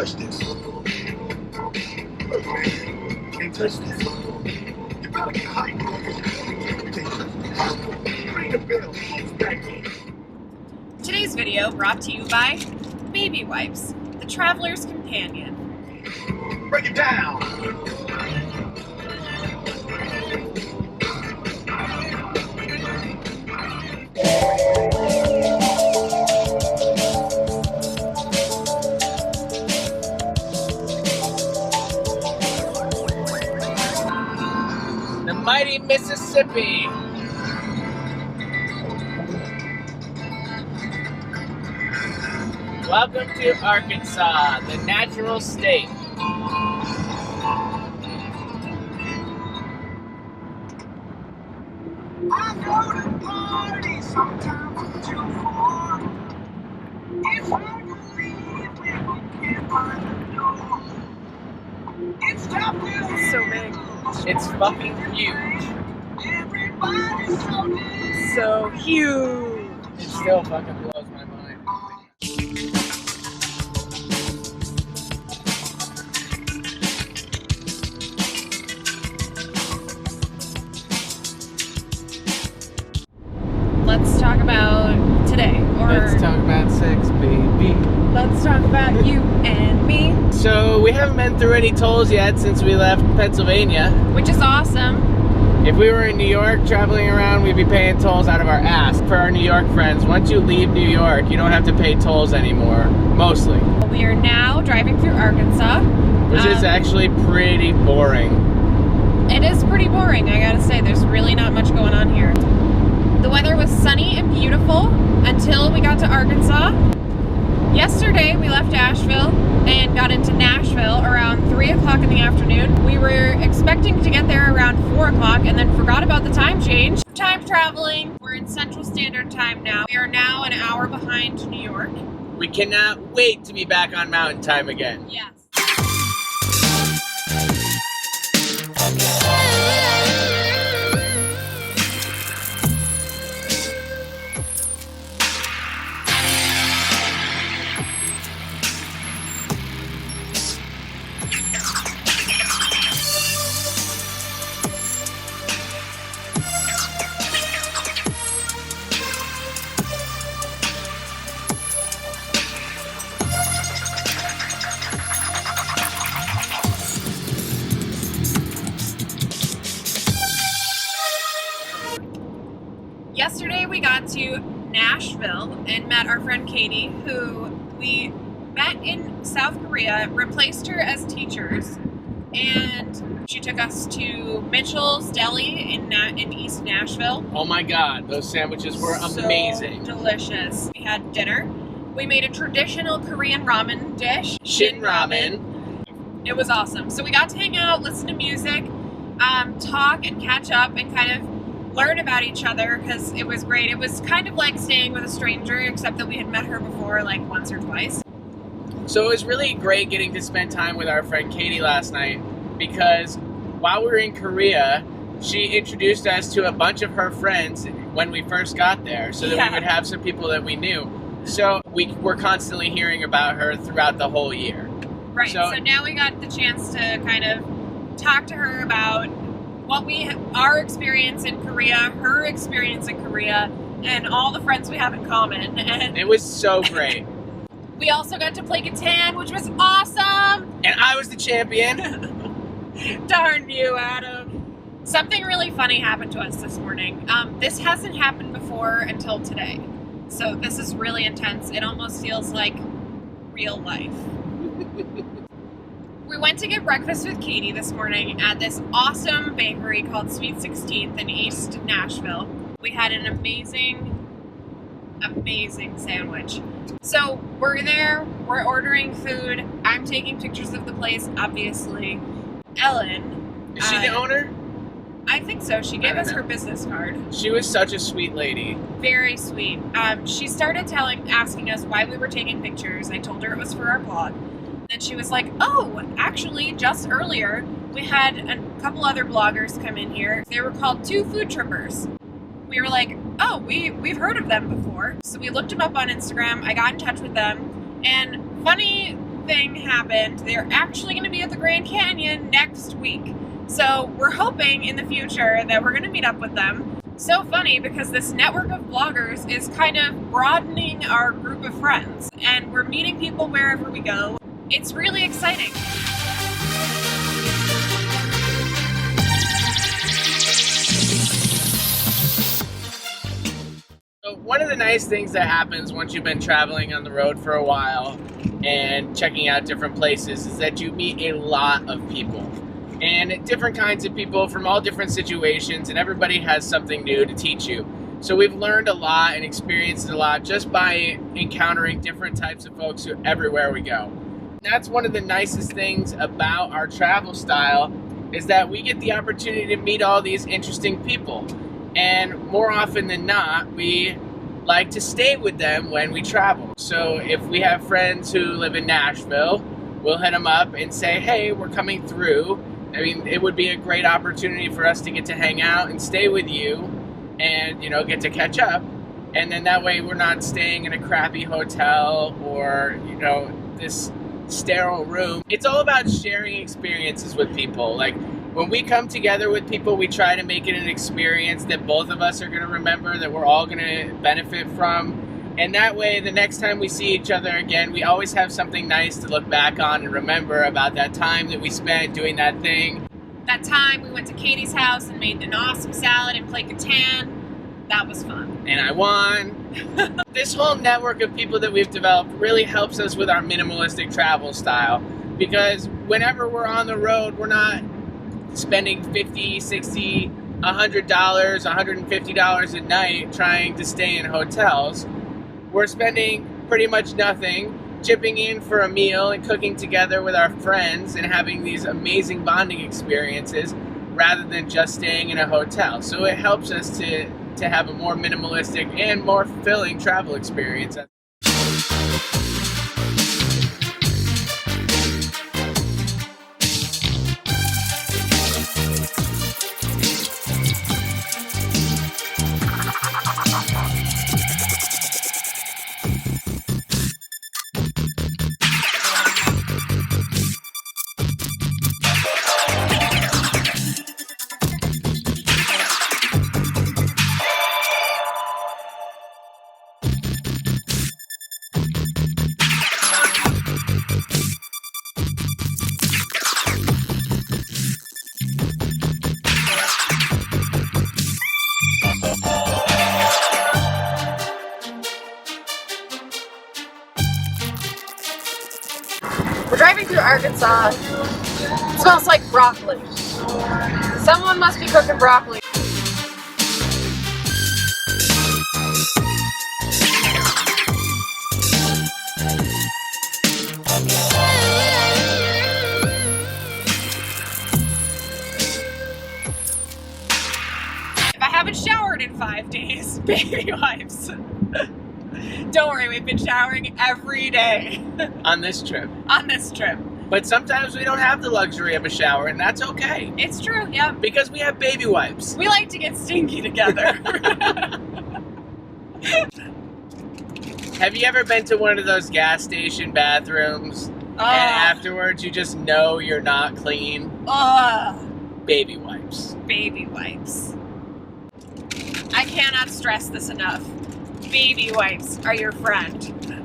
touch this. Can't touch this. You gotta get hype. Can't touch this. Ring the bell. It's back in. Today's video brought to you by Baby Wipes, the traveler's companion. Break it down. The mighty Mississippi. Welcome to Arkansas, the natural state. I go to parties sometimes till 4. It's hard to leave when you can't find the door. It's tough to So big. It's fucking huge. Everybody's So huge. It still fucking blows my mind. Let's talk about today. Let's talk about sex, baby. Let's talk about you and me, So, we haven't been through any tolls yet since we left Pennsylvania. which is awesome. If we were in New York traveling around, we'd be paying tolls out of our ass. For our New York friends, once you leave New York, you don't have to pay tolls anymore, mostly. We are now driving through Arkansas. Which is actually pretty boring. It is pretty boring, I gotta say. There's really not much going on here. The weather was sunny and beautiful until we got to Arkansas. Yesterday we left Asheville and got into Nashville around 3 o'clock in the afternoon. We were expecting to get there around 4 o'clock and then forgot about the time change. Time traveling. We're in Central Standard Time now. We are now an hour behind New York. We cannot wait to be back on Mountain Time again. Yes. Yesterday we got to Nashville and met our friend Katie, who we met in South Korea, replaced her as teachers, and she took us to Mitchell's Deli in East Nashville. Oh my god, those sandwiches were amazing. So delicious. We had dinner. We made a traditional Korean ramen dish. Shin ramen. It was awesome. So we got to hang out, listen to music, talk and catch up and kind of learn about each other because it was great. It was kind of like staying with a stranger, except that we had met her before like once or twice. So it was really great getting to spend time with our friend Katie last night because while we were in Korea, she introduced us to a bunch of her friends when we first got there so that we would have some people that we knew. So we were constantly hearing about her throughout the whole year. Right, so now we got the chance to kind of talk to her about our experience in Korea, her experience in Korea, and all the friends we have in common. And it was so great. We also got to play Catan, which was awesome! And I was the champion. Darn you, Adam. Something really funny happened to us this morning. This hasn't happened before until today. So this is really intense. It almost feels like real life. We went to get breakfast with Katie this morning at this awesome bakery called Sweet 16th in East Nashville. We had an amazing sandwich. So we're there, we're ordering food. I'm taking pictures of the place, obviously. Ellen. Is she the owner? I think so. She gave us her business card. She was such a sweet lady. Very sweet. She started asking us why we were taking pictures. I told her it was for our blog. And she was like, oh, actually, just earlier, we had a couple other bloggers come in here. They were called Two Food Trippers. We were like, oh, we've heard of them before. So we looked them up on Instagram. I got in touch with them. And funny thing happened. They're actually going to be at the Grand Canyon next week. So we're hoping in the future that we're going to meet up with them. So funny because this network of bloggers is kind of broadening our group of friends, and we're meeting people wherever we go. It's really exciting. So one of the nice things that happens once you've been traveling on the road for a while and checking out different places is that you meet a lot of people. And different kinds of people from all different situations, and everybody has something new to teach you. So we've learned a lot and experienced a lot just by encountering different types of folks everywhere we go. That's one of the nicest things about our travel style, is that we get the opportunity to meet all these interesting people. And more often than not, we like to stay with them when we travel. So if we have friends who live in Nashville, we'll hit them up and say, hey, we're coming through. I mean, it would be a great opportunity for us to get to hang out and stay with you and, get to catch up. And then that way we're not staying in a crappy hotel or, this sterile room. It's all about sharing experiences with people. Like, when we come together with people, we try to make it an experience that both of us are going to remember, that we're all going to benefit from. And that way, the next time we see each other again, we always have something nice to look back on and remember about that time that we spent doing that thing. That time we went to Katie's house and made an awesome salad and played Catan. That was fun. And I won. This whole network of people that we've developed really helps us with our minimalistic travel style, because whenever we're on the road, we're not spending $50, $60, $100, $150 a night trying to stay in hotels. We're spending pretty much nothing, chipping in for a meal and cooking together with our friends and having these amazing bonding experiences rather than just staying in a hotel. So it helps us to have a more minimalistic and more fulfilling travel experience. We're driving through Arkansas. It smells like broccoli. Someone must be cooking broccoli. If I haven't showered in 5 days, baby wipes. Don't worry, we've been showering every day. On this trip. On this trip. But sometimes we don't have the luxury of a shower, and that's okay. It's true, yeah. Because we have baby wipes. We like to get stinky together. Have you ever been to one of those gas station bathrooms and afterwards you just know you're not clean? Baby wipes. Baby wipes. I cannot stress this enough. Baby wipes are your friend.